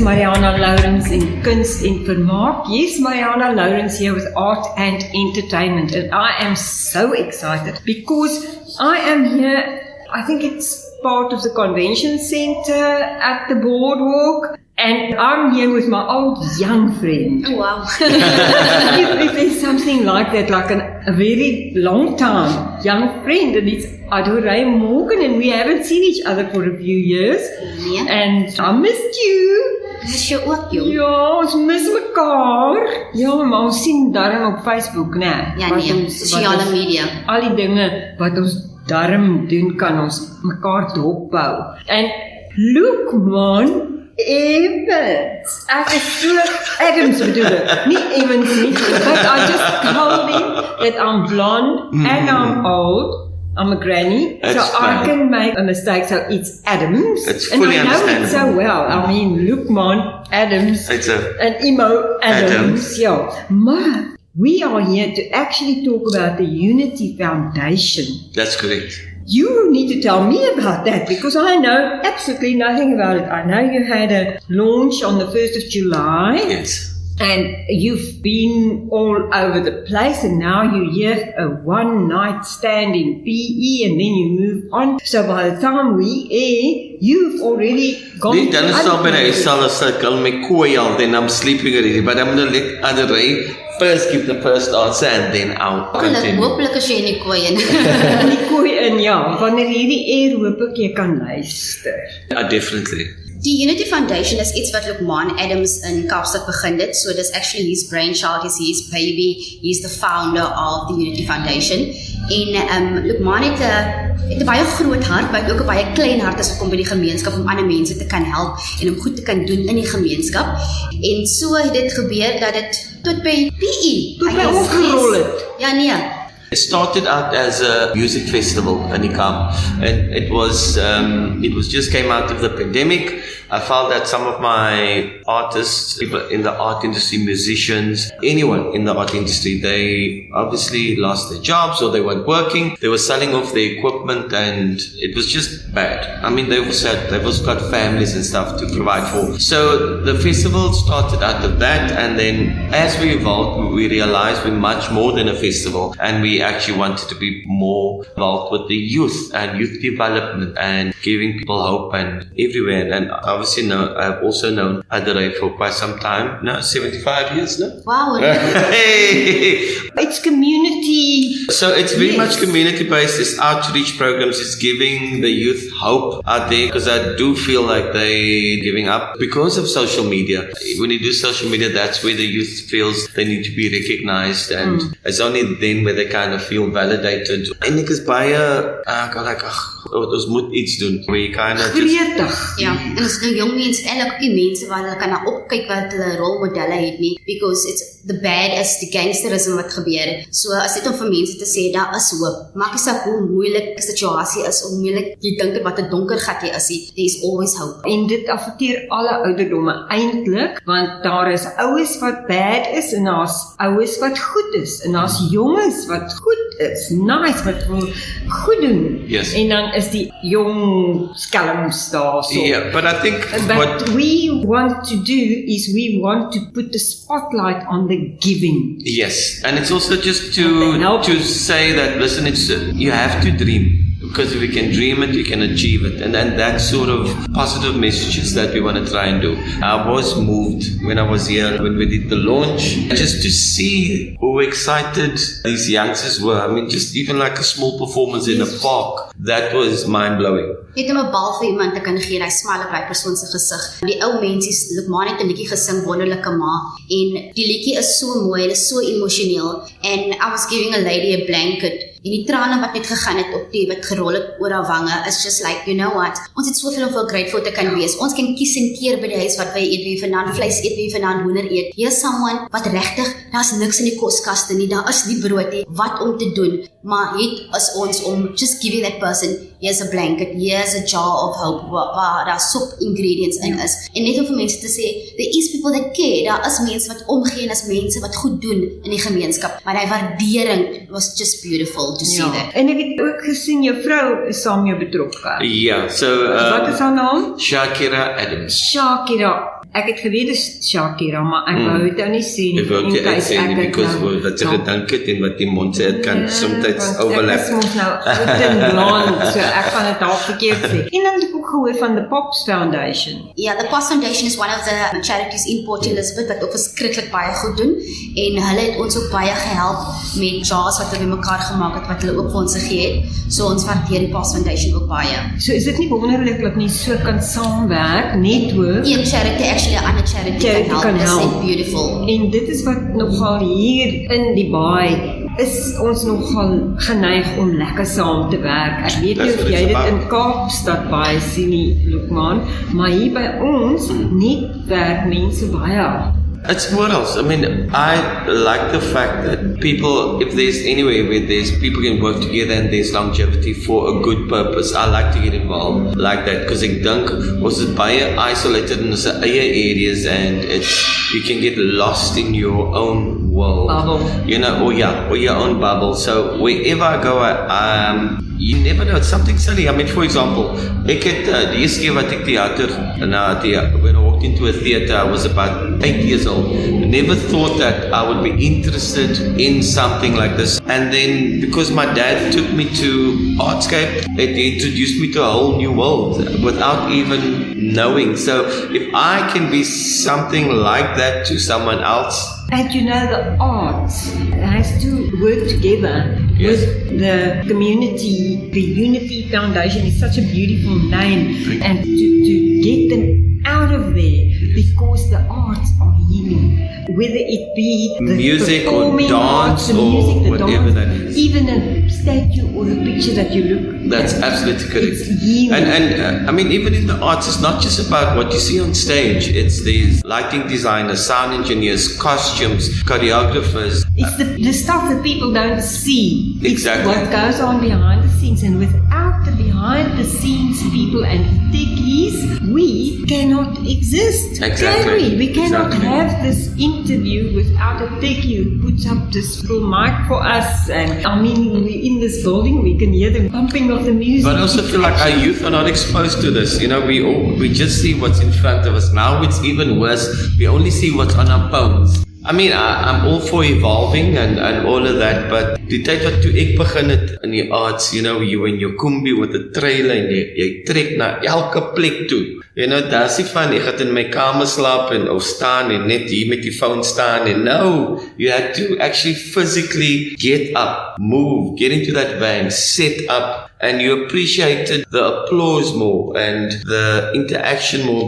Marianah Lourens in Kuns in Vermaak. Yes, Marianah Lourens here with Art and Entertainment, and I am so excited because I am here, I think it's part of the convention centre at the Boardwalk, and I'm here with my old young friend. Oh wow. if there's something like that, like a very long time young friend, and it's Adore Morgan, and we haven't seen each other for a few years. Yeah. And I missed you. Mis jy ook, jong? Ja, ons mis mekaar. Ja, maar ons sien darm op Facebook, né? Ja, nee, sosiale media. Al die dinge wat ons darm doen, kan ons mekaar dophou. En Loukmaan Adams. Ek is so Adams bedoel ek. Nie Evans nie, but I just told him that I'm blonde and I'm old. I'm a granny, so I can make a mistake, so it's Adams. It's and fully I know it so understandable. well. I mean, Loukmaan Adams and Emo Adams. Yeah. Maar we are here to actually talk about the Unity Foundation. That's correct. You need to tell me about that because I know absolutely nothing about it. I know you had a launch on the 1st of July. Yes. And you've been all over the place, and now you're here a one-night stand in PE, and then you move on. So by the time we air, you've already gone. Nee, dan stop by die huis as ek al my kooi al, then I'm sleeping already. But I'm going to let Adore first give the first answer, and then I'll continue. Hopelijk as jy in die kooi in. Die kooi in, ja. Wanneer hierdie air hoop ek jy kan luister. Definitely. Die Unity Foundation is iets wat Loukmaan Adams in Kaapstad begin het. So dis actually his brainchild, is his baby. He's the founder of the Unity Foundation. En Loukmaan het 'n baie groot hart, maar ook 'n baie klein hart as dit kom by die gemeenskap om ander mense te kan help en om goed te kan doen in die gemeenskap. En so het dit gebeur dat dit tot by PE Tot by ons gerol het. Ja, nee. It started out as a music festival in Ikam, and it was just came out of the pandemic. I found that some of my artists, people in the art industry, musicians, anyone in the art industry, they obviously lost their jobs or they weren't working. They were selling off their equipment, and it was just bad. I mean, they've also got families and stuff to provide for. So the festival started out of that, and then as we evolved, we realized we're much more than a festival, and we actually wanted to be more involved with the youth and youth development and giving people hope and everywhere. And obviously, I've also known Adore for quite some time. No, 75 years now. Wow. Hey. It's community. So it's very much community-based. It's outreach programs. It's giving the youth hope out there, because I do feel like they're giving up because of social media. When you do social media, that's where the youth feels they need to be recognized, and it's only then where they kind of feel validated. En ek is baie, ons moet iets doen. Where you kind of just... Ja, en as nou jong mense, eintlik ook die mense waar hulle kan na opkyk wat hulle rolmodelle het nie, because it's the bad as die gangsterisme wat gebeur. So as dit om vir mense te sê, daar is hoop. Maak nie saak hoe moeilik die situasie is, hoe moeilik jy dink wat 'n donker gat jy is, there is always hope. En dit affekteer alle ouderdomme eintlik, want daar is oues wat bad is en daar's oues wat goed is en daar's jonges wat goed is, nice, wat wil goed doen. Yes. En dan is die jong skelms daar so. Yeah, but I think But we want to do is we want to put the spotlight on the giving. Yes, and it's also just to say that, listen, it's you have to dream. Because if you can dream it, you can achieve it. And then that sort of positive messages that we want to try and do. I was moved when I was here, when we did the launch, just to see how excited these youngsters were. I mean, just even like a small performance in a park, that was mind-blowing. Net om 'n bal vir iemand te kan gee, hy smile op daai persoon se gesig. Die ou mensies, Loukmaan het 'n liedjie gesing, Wonderlike Ma, en die liedjie is so mooi, dit is so emosioneel. And I was giving a lady a blanket. En die trane wat net gegaan het op die wat gerol het oor haar wange is just like, you know what, ons het soveel grateful te kan wees. Ons kan kies en keer by die huis wat wy eet, wie vanaand vleis eet, wie vanaand hoender eet. Here's someone wat regtig, daar's niks in die koskaste nie, daar is nie brood nie, wat om te doen, maar het is ons om just giving that person, here's a blanket, here's a jar of hope, waar daar soap ingredients in is. En net om vir mense te sê, there is people that care, daar is mense wat omgee en is mense wat goed doen in die gemeenskap, maar die waardering was just beautiful to see that. En ek het ook gesien jou vrou is saam jou betrokke. Yeah, so Wat is haar naam? Shakira Adams. Shakira. Ek het geweet dis Shakira, maar ek wou dit nou nie sê nie. Ek wou dit case sê nie, ek het because nou- wat jy gedink het en wat die mond sê, het kan soms want overlap. Ek is mos nou oud en blond, so ek gaan dit dalk verkeerd sê. En dan het ek ook gehoor van the Pops Foundation. Ja, the Pops Foundation is one of the charities in Port Elizabeth wat ook verskriklik baie goed doen en hulle het ons ook baie gehelp met jars wat hulle bymekaar gemaak het wat hulle ook vir ons gegee het. So ons waardeer die Pops Foundation ook baie. So is dit nie wonderlik dat nie so kan saamwerk, netwerk, Een charity actually 'n ander charity kan help. This is beautiful. en dit is wat nogal hier in die baai is ons nogal geneig om lekker saam te werk. Ek weet nie That's of what jy it's dit about. in Kaapstad baie sien nie, Loukmaan, maar hier by ons netwerk mense baie. It's what else? I mean, I like the fact that people, if there's anywhere where there's people can work together and there's longevity for a good purpose, I like to get involved like that because I think ons is baie isolated in ons eie areas and you can get lost in your own world. Bubble. You know, or your own bubble. So wherever I go, you never know, it's something silly. I mean, for example, ek het die eerste keer wat ek theater, when I walked into a theater, I was about 8 years old. Never thought that I would be interested in something like this. And then, because my dad took me to Artscape, it introduced me to a whole new world without even knowing. So if I can be something like that to someone else, And you know, the arts has to work together Yes. with the community. The Unity Foundation is such a beautiful name, and to get them out of there because the arts are healing. Whether it be the music or performing dance arts, the or music, the whatever dance, that is. even a statue or a picture that you look That's at, absolutely correct. it's healing. And I mean, even in the arts, it's not just about what you see on stage. It's these lighting designers, sound engineers, costumes, choreographers. It's the stuff that people don't see. Exactly. It's what goes on behind the scenes, and without the behind the scenes people and techies, we cannot exist. Exactly. Can we? We cannot Exactly. have this interview without a techie who puts up this full mic for us. And I mean, we're in this building, we can hear the pumping of the music. But I also feel like our youth are not exposed to this. You know, we just see what's in front of us. Now it's even worse. We only see what's on our phones. I mean, I'm all for evolving and all of that, but die tyd wat toe ek begin het in die arts, you know, you in your kombi with a trailer en jy trek na elke plek toe. You know, daar is nie van, ek gaan in my kamer slaap of staan en net hier met die phone staan en no, you had to actually physically get up, move, get into that van, set up, and you appreciated the applause more and the interaction more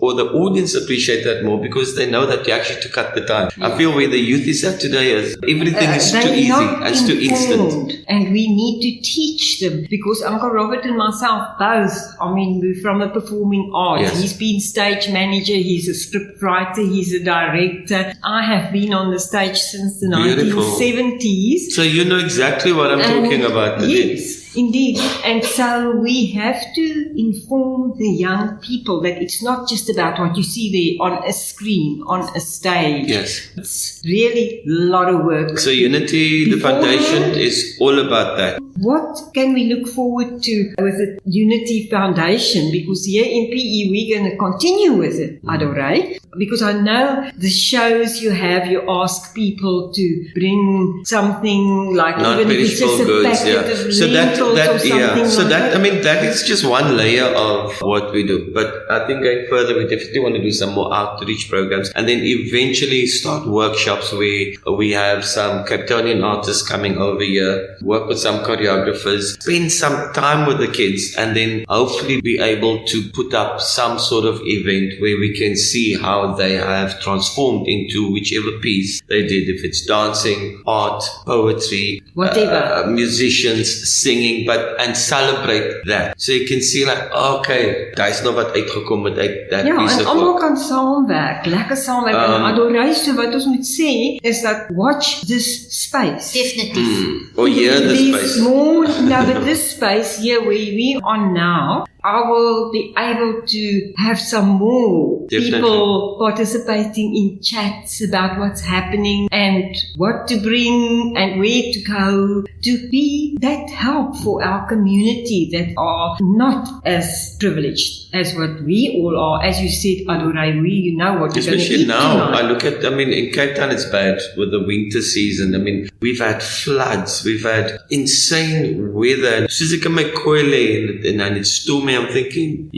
or the audience appreciate that more because they know that you actually took out the time. I feel where the youth is at today is everything is too They're easy, not it's too instant. informed, and we need to teach them because Uncle Robert and myself both, I mean, we're from the performing arts. Yes. He's been stage manager, he's a script writer, he's a director. I have been on the stage since the Beautiful. 1970s. So you know exactly what I'm talking about today. Yes, indeed. And so we have to inform the young people that it's not just about what you see there on a screen, on a stage. Yes. It's really a lot of work. So Unity, the foundation is all about that. What can we look forward to with the Unity Foundation? Because here in PE, we're going to continue with it, Adore. Because I know the shows you have, you ask people to bring something like Not even if it's just perishable a goods, packet yeah. of So lentils or something So like that, I mean, that is just one layer of what we do. But I think going further, we definitely want to do some more outreach programs and then eventually start workshops where we have some Cape Townian artists coming over here, work with some choreographers, spend some time with the kids, and then hopefully be able to put up some sort of event where we can see how they have transformed into whichever piece they did, if it's dancing, art, poetry, Whatever. musicians, singing, and celebrate that. So you can see like, okay, daar is nog wat uitgekom met uit that Ja, piece en of almal work. kan saamwerk, lekker saamwerk. En Adore, so wat ons moet sê, is dat watch this space. Definitief. Or hear the There's space. more, now that this space here where we are now, I will be able to have some more Definitely. people people participating in chats about what's happening and what to bring and where to go to be that help for our community that are not as privileged as what we all are. As you said, Adore, you know what you're going to Especially eat now, tonight. I look at, in Cape Town it's bad with the winter season. We've had floods, we've had insane weather. And soos ek in my kooi lê and it's stormy, I'm thinking,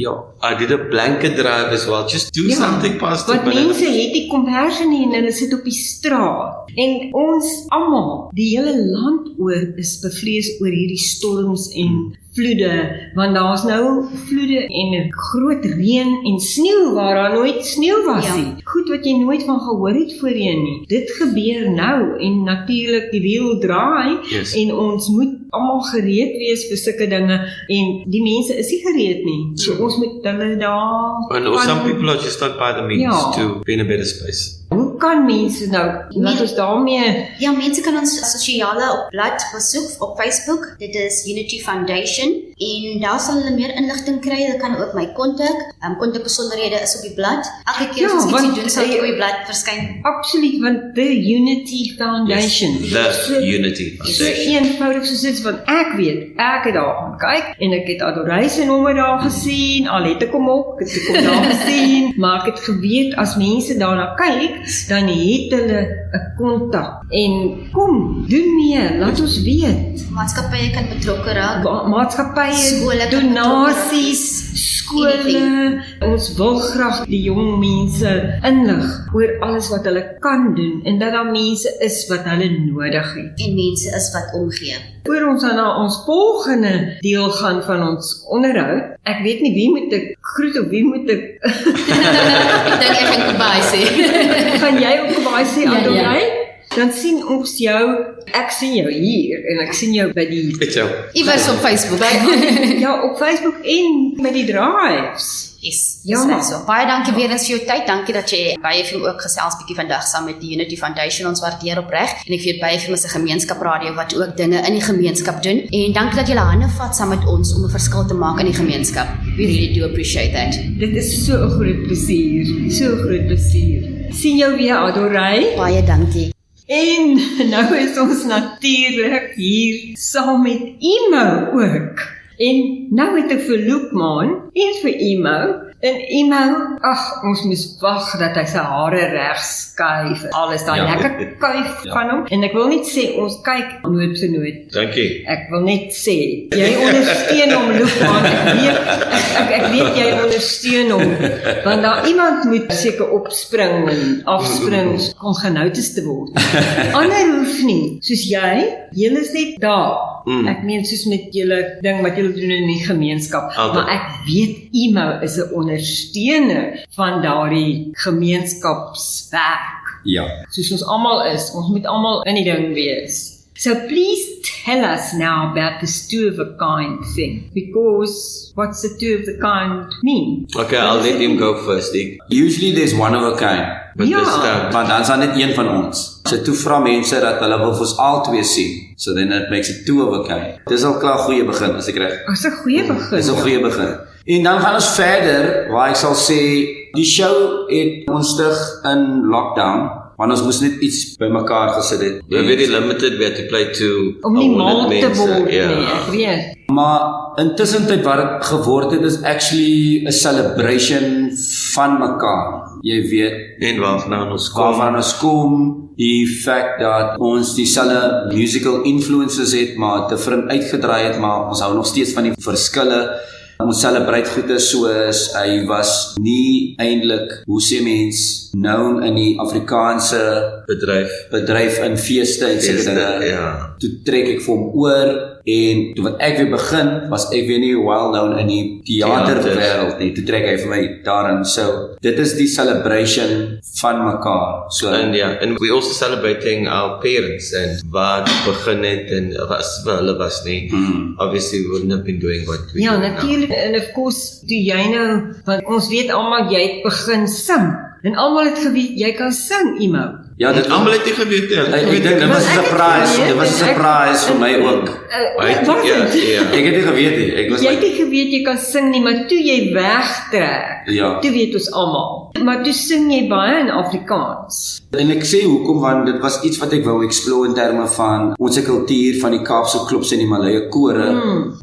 I did a blanket drive as well. Just do something positive. Want mense het die komberse nie en hulle sit op die straat. En ons almal, die hele land oor is bevrees oor hierdie storms en vloede, want daar's nou vloede en groot reën en sneeu waar daar nooit sneeu was nie. Goed wat jy nooit van gehoor het voorheen nie. Dit gebeur nou en natuurlik die wiel draai en ons moet almal gereed wees vir sulke dinge en die mense is nie gereed nie. So ons moet hulle daar... And some people are just not by the means to be in a better space. Hoe kan mense nou, laat ons daarmee... Ja, mense kan ons sosiale blad besoek op Facebook. Dit is Unity Foundation en daar sal hulle meer inligting kry. Hulle kan ook my kontak. Kontakbesonderhede is op die blad. Elke keer as ons iets doen sal dit op die blad verskyn. Absoluut, want the Unity Foundation. Yes, the Unity Foundation. So eenvoudig soos dit, want ek weet, ek het daar gaan kyk en ek het Adore se nommer daar gesien, al het ek hom ook, ek het hom daar gesien, maar ek het geweet as mense daarna kyk, dan het hulle 'n kontak. En kom, doen mee, laat ons weet. Maatskappye kan betrokke raak. Maatskappye, donasies, skole. Ons wil graag die jong mense inlig oor alles wat hulle kan doen en dat daar mense is wat hulle nodig het. En mense is wat omgee. Voor ons na ons volgende deel gaan van ons onderhoud, ek weet nie wie moet ek groet of wie moet ek... Ek dink ek gaan Kabai sê. Gaan jy ook Kabai sê, Adore? Ja. Dan sien ons jou, ek sien jou hier en ek sien jou by die... Iewers op Facebook. Ja, op Facebook en by die drives. Yes, Ja. so. Baie dankie weer eens vir jou tyd. Dankie dat jy baie vir my ook gesels bietjie vandag saam met die Unity Foundation. Ons waardeer opreg. En ek weet baie vir my se gemeenskapradio wat ook dinge in die gemeenskap doen. En dankie dat julle hande vat saam met ons om 'n verskil te maak in die gemeenskap. We really do appreciate that. Dit is so 'n groot plesier. So 'n groot plesier. Sien jou weer, Adore. Baie dankie. En nou is ons natuurlik hier saam met Emo ook. En nou het ek vir Loukmaan en vir Emo. En Emo, ons moes wag dat hy sy hare reg skuif. Alles daai lekker kuif van hom. En ek wil net sê, ons kyk noot vir noot. Dankie. Ek wil net sê, jy ondersteun hom, Loukmaan. Ek weet jy ondersteun hom. Want daar iemand moet seker opspring en afspring om genoutes te word. Ander hoef nie. Soos julle is net daar. Ek meen soos met julle ding wat julle doen in die gemeenskap. Maar ek weet Emo is 'n ondersteuner van daardie gemeenskapswerk. Ja. Soos ons almal is. Ons moet almal in die ding wees. So please tell us now about this two of a kind thing. Because what's the two of the kind mean? Okay, I'll let him go first. Usually there's one of a kind. But Ja. this time, Maar dan is daar net een van ons. So toe vra mense dat hulle wil vir ons al twee sien. So then it makes it two of a kind. Dis al klaar 'n goeie begin, as ek reg. Dis 'n goeie begin. Dis 'n goeie begin. En dan gaan ons verder, waar ek sal sê, die show het ons stig in lockdown, want ons moes net iets bymekaar gesit het. we're very limited. We had to play to Om nie 100 mal te mense. word Ja. nie, ek weet. Maar intussen tyd wat dit geword het, is actually 'n celebration van mekaar. Jy weet, En waarvan ons kom. waarvan ons kom, die feit dat ons dieselfde musical influences het, maar different uitgedraai het, maar ons hou nog steeds van die verskille. Ons celebrate goeie soos, hy was nie eintlik, hoe sê mens, known in die Afrikaanse bedryf in feeste en seker dinge. Ja. Toe trek ek vir hom oor en toe wat ek weer begin, was ek weer nie well known in die theaterwêreld nie. Toe trek hy vir my daarin. So, dit is die celebration van mekaar. So, And we also celebrating our parents and wat begin het en was vir hulle was nie. Obviously we wouldn't have been doing what we Ja, do now. natuurlik. En of course, toe jy nou, want ons weet almal jy het begin sing. En almal het geweet jy kan sing, Emo. ja, dit Almal het nie geweet nie. ek dink dit was 'n surprise. Dit was 'n surprise vir my ook. Was dit? Ja. Ek het nie geweet nie. Ek was Jy het like, nie geweet jy kan sing nie, maar toe jy wegtrek, ja. toe weet ons almal. Maar toe sing jy baie in Afrikaans. En ek sê hoekom, want dit was iets wat ek wou explore in terme van ons kultuur, van die Kaapse klubs en die Malaye kore,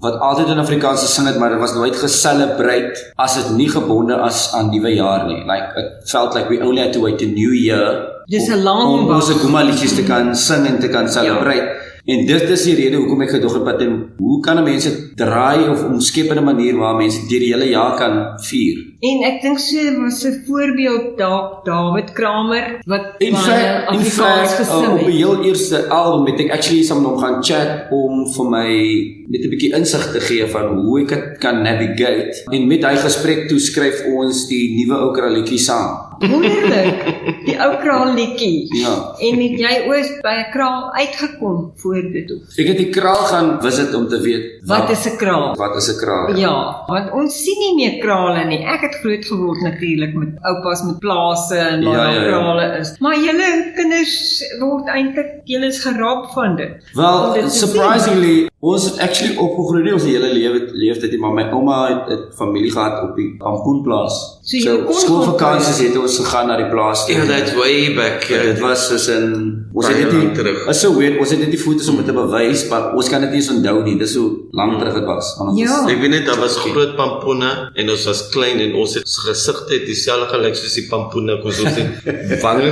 wat altyd in Afrikaans gesing het, maar dit was nooit geselebrate as dit nie gebonde as aan Nuwe Jaar nie. Like, it felt like we only had to wait to New Year Dis 'n lang om wag. ons Guma liedjies te kan sing en te kan celebrate. En dit is die rede hoekom ek gedog het, en hoe kan mense draai of omskep in 'n manier waar mense deur die hele jaar kan vier? En ek dink so was 'n voorbeeld daar David Kramer wat In fact, Afrikaans gesing op die het. heel eerste album het ek actually saam met hom gaan chat om vir my net 'n bietjie insig te gee van hoe ek dit kan navigate. En met hy gesprek toe skryf ons die nuwe ou kraalletjie saam. Wonderlik, die ou kraal liedjie. Ja. En het jy ooit by 'n kraal uitgekom voor dit of? Ek het die kraal gaan visit om te weet Wat is 'n kraal? Wat is 'n kraal? Ja, want ons sien nie meer krale nie. Ek het groot geword natuurlik met oupas met plase en waar Ja. krale is. Maar julle kinders word eintlik, julle is geraak van dit. Om Wel, dit te surprisingly, ons het actually opgegroei nie ons hele lewe nie, maar my ouma het familie gehad op die Pampoenplaas. So jy kon skoolvakansies het ons gegaan na die plaas toe. Yeah, that's way back. Dit was soos in ons het Baie dit lang nie, terug. is so weird, ons het dit nie foto's om dit te bewys, maar ons kan dit nie eens onthou nie. Dis hoe lank terug dit was. Want ons Ja. Ek weet net, daar was groot pampoene en ons was klein en ons het gesigte het dieselfde gelyk soos die pampoene. Ons het wange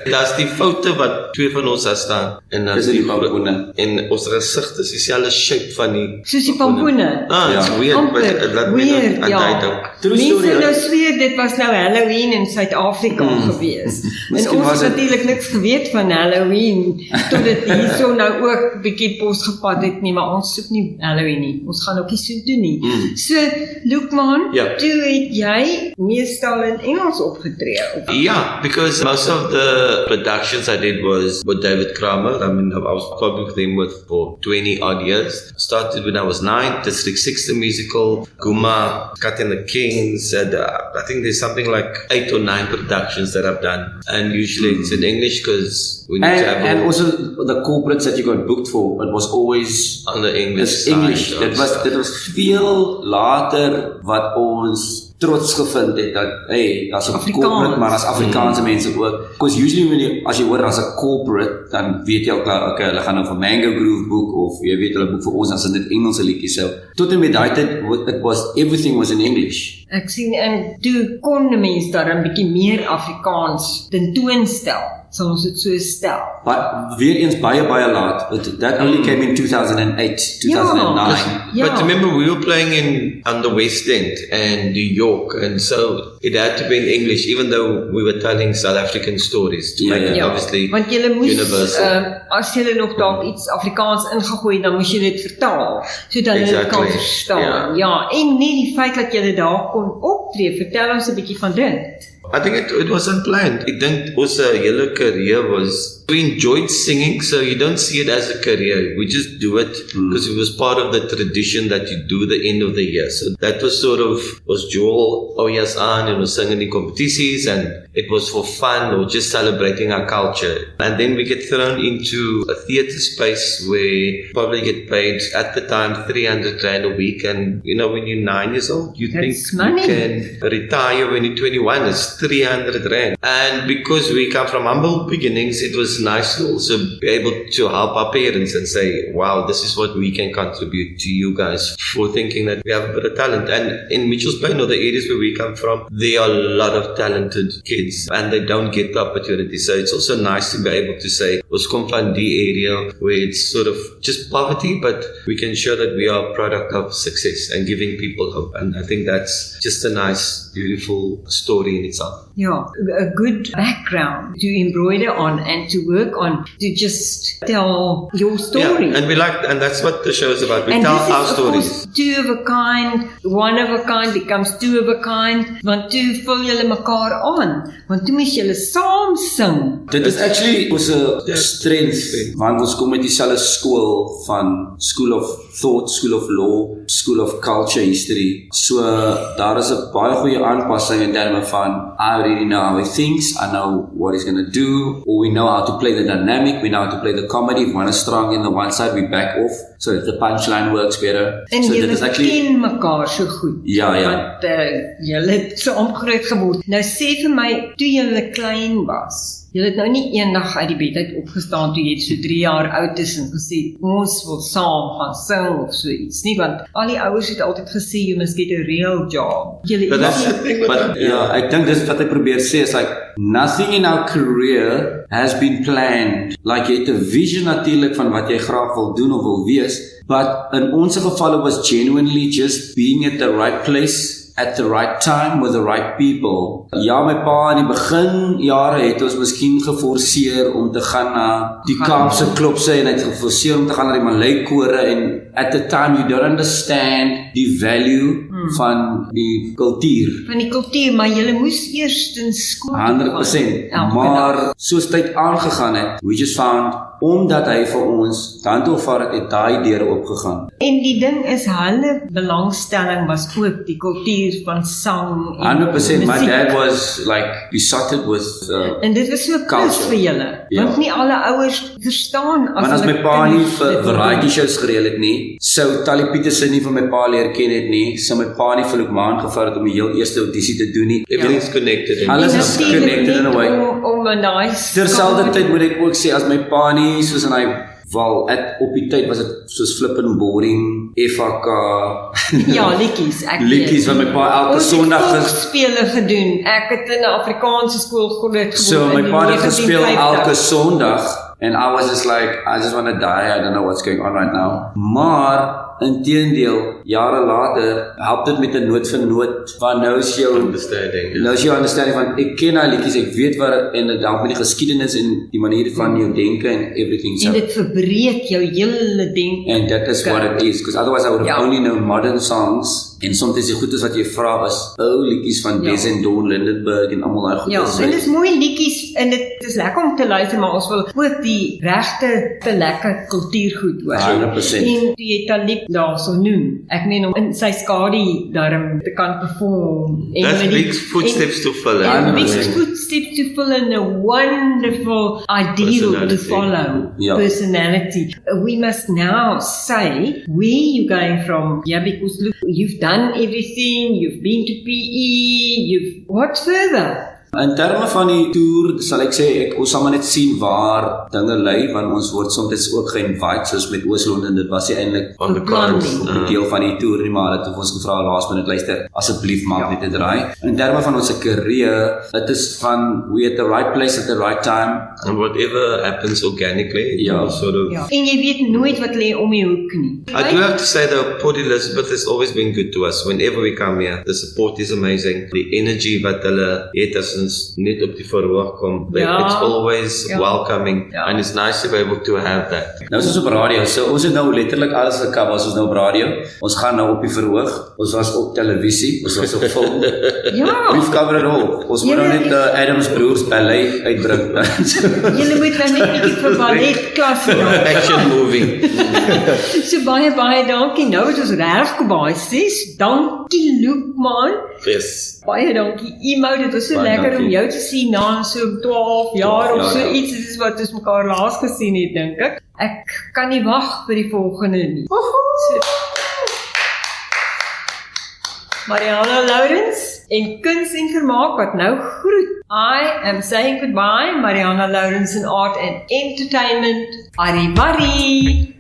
daar's die foute wat twee van ons daar staan en dan Dis die pampoene. en ons gesigte is dieselfde shape van die Soos die pampoene. Ah, it's Ja. weird, but Amper laat my weird, aan ja. daai dink. True Mense story, nou hè? sweer dit was nou Halloween in Suid-Afrika gewees. En Miskien ons was het dit- natuurlik niks geweet van Halloween tot dit hierso nou ook bietjie posgepad het nie, maar ons soek nie Halloween nie. Ons gaan ook nie so doen nie. So, Loukmaan, Ja. toe het jy meestal in Engels opgetree. Of? Yeah, because most of the productions I did was with David Kramer. I mean, I was working with him for 20 odd years. Started when I was 9, District 6, the musical, Guma, Cat and the Kings, and I think there's something like 8 or 9 productions that I've done. And usually it's in English because when you travel And also the corporates that you got booked for, it was always on the English Dis English. side. Dit was veel later wat ons trots gevind het dat hey, as 'n Afrikaans. corporate, maar as Afrikaanse mense ook. Because usually when you, as jy hoor as 'n corporate, dan weet jy al klaar, okay, hulle gaan nou vir Mango Groove boek of jy weet hulle boek vir ons, dan is dit Engelse liedjies. So tot en met daai tyd, it was everything was in English. Ek sien en toe kon 'n mens daar 'n bietjie meer Afrikaans tentoonstel. Sal ons dit so stel. Maar weer eens baie laat. That only came in 2008, 2009. Ja. But remember, we were playing on the West End and New York, and so it had to be in English, even though we were telling South African stories to make it Ja, obviously want julle moes universal. as julle nog dalk iets Afrikaans ingegooi, dan moes jy dit vertaal sodat hulle dit kan Exactly. verstaan. Ja, en net die feit dat julle daar kon optree, vertel ons 'n bietjie van dit. I think it was unplanned. I think also yellow career was, we enjoyed singing, so you don't see it as a career. We just do it because it was part of the tradition that you do the end of the year. So that was sort of, was Joel Oyas on and was singing in competitions, and it was for fun or just celebrating our culture. And then we get thrown into a theatre space where probably get paid at the time 300 Rand a week. And you know, when you're 9 years old, you That's think money. you can retire when you're 21. It's 300 Rand. And because we come from humble beginnings, it was nice to also be able to help our parents and say, wow, this is what we can contribute to you guys for thinking that we have a bit of talent. And in Mitchell's Plain or the areas where we come from, there are a lot of talented kids and they don't get the opportunity. So it's also nice to be able to say, ons kom van die area where it's sort of just poverty, but we can show that we are a product of success and giving people hope. And I think that's just a nice, beautiful story in itself. Ja, a good background to embroider on and to work on, to just tell your story. Yeah, and we like, and that's what the show is about. We And tell this our is, of stories. course, two of a kind, one of a kind becomes two of a kind, want toe vul julle mekaar aan, want toe moes julle saam sing. Dit is actually ons 'n strength, want ons kom met dieselfde skool van School of Thought, School of Law, School of Culture History. So daar is 'n baie goeie aanpassing in terme van, I already know how he thinks, I know what he's going to do, or we know how to play the dynamic, we know how to play the comedy. If one is strong in the one side, we back off, so that the punchline works better. En so julle dit is actually, ken mekaar so goed. Ja, ja. Want julle het so omgroot geword. Nou sê vir my, toe julle klein was, julle het nou nie eendag uit die bed uit opgestaan toe jy het so 3 jaar oud is en gesê, ons wil saam gaan sing of so iets nie, want al die ouers het altyd gesê, you must get a real job. Julle ek dink dis wat ek probeer sê, is like, nothing in our career has been planned. Like, jy het 'n vision natuurlik van wat jy graag wil doen of wil wees, but in ons geval was genuinely just being at the right place at the right time with the right people. Ja, my pa in die begin jare het ons miskien geforseer om te gaan na die Kaapse klopse en het geforseer om te gaan na die Malay kore en at the time you don't understand die value van die kultuur. Van die kultuur, maar julle moes eers in skool 100%. Maar soos tyd aangegaan het, we just found, omdat hy vir ons hand op vat het daai deure oopgegaan. En die ding is, hulle belangstelling was ook die kultuur van sang en 100%, my musiek. dad was like besotted with En dit was so plus culture. vir julle, want nie alle ouers verstaan want as my hulle pa nie kinders vir dit wil variety doen. shows gereël het nie, sou Tally Peterson nie van my pa leer ken het nie, sou my pa nie vir Loukmaan gevra het om die heel eerste audisie te doen nie. Everything's connected. Alles En is natuurlijk connected in a net way. om in daai Terselfdertyd moet ek ook sê, as my pa nie, soos in hy op die tyd was dit soos flippin' boring, FHK, Ja, liedjies, ek liedjies wat my pa elke ons Sondag het spele gedoen. Ek het in 'n Afrikaanse skool groot So geword my in pa het 1950. gespeel elke Sondag and I was just like, I just want to die, I don't know what's going on right now. Maar inteendeel, jare later help dit met 'n noot vir noot van nou is jou understanding van ek ken daai liedjies, ek weet wat en dit help met die geskiedenis en die manier van jou denke en everything so. En dit verbreek jou hele denke. And that is what it is, because otherwise I would have Ja. only known modern songs. En soms die goedes wat jy vra is ou liedjies van Des en Don Lindenberg en almal daai Ja, goedes. en dit is mooi liedjies en dit is lekker om te luister, maar ons wil ook die regte te lekker kultuurgoed hoor. 100%. En jy Talib daarso noem. Ek meen om in sy skadu darm te kan perform. En That's met die- big footsteps to fill. And big 100%. footsteps to fill in a wonderful ideal to Personality. follow. Yeah. Personality. We must now say where you're going from. Yeah, because look, you've done everything. You've been to PE. What further? In terme van die toer sal ek sê ons sal maar net sien waar dinge lê, want ons word soms ook ge-invite soos met Oos-London. Dit was nie eintlik On the cards. een deel van die toer nie, maar het ons gevra laas minuut luister asseblief maak net 'n draai. In terme van ons karier, dit is van we at the right place at the right time. And whatever happens organically, it will sort of. Ja. En jy weet nooit wat lê om die hoek nie. I do have to say though, Port Elizabeth has always been good to us. Whenever we come here, the support is amazing. The energy wat hulle het as ons net op die verhoog kom, it's always welcoming, and it's nice to be able to have that. Nou is ons op radio, so ons het nou letterlik alles gecover. Ons is nou op radio, ons gaan nou op die verhoog, ons was op televisie, ons was op film. Ja. We've covered it all. Ons moet nou net Adams Broers ballet uitbring. Julle moet nou net 'n bietjie vir ballet klas doen. Action movie. So baie dankie. Nou het ons reg baie 6. Dankie Loukmaan. Yes. Baie dankie. Emo, dit was so Baie lekker om dankie. jou te sien na so 12 jaar 12 of so jaar, ja. iets. Dit is wat ons mekaar laas gesien het, dink ek. Ek kan nie wag vir die volgende nie. So, Marianah Lourens en Kuns en Vermaak wat nou groet. I am saying goodbye. Marianah Lourens in Art and Entertainment. Arrivederci.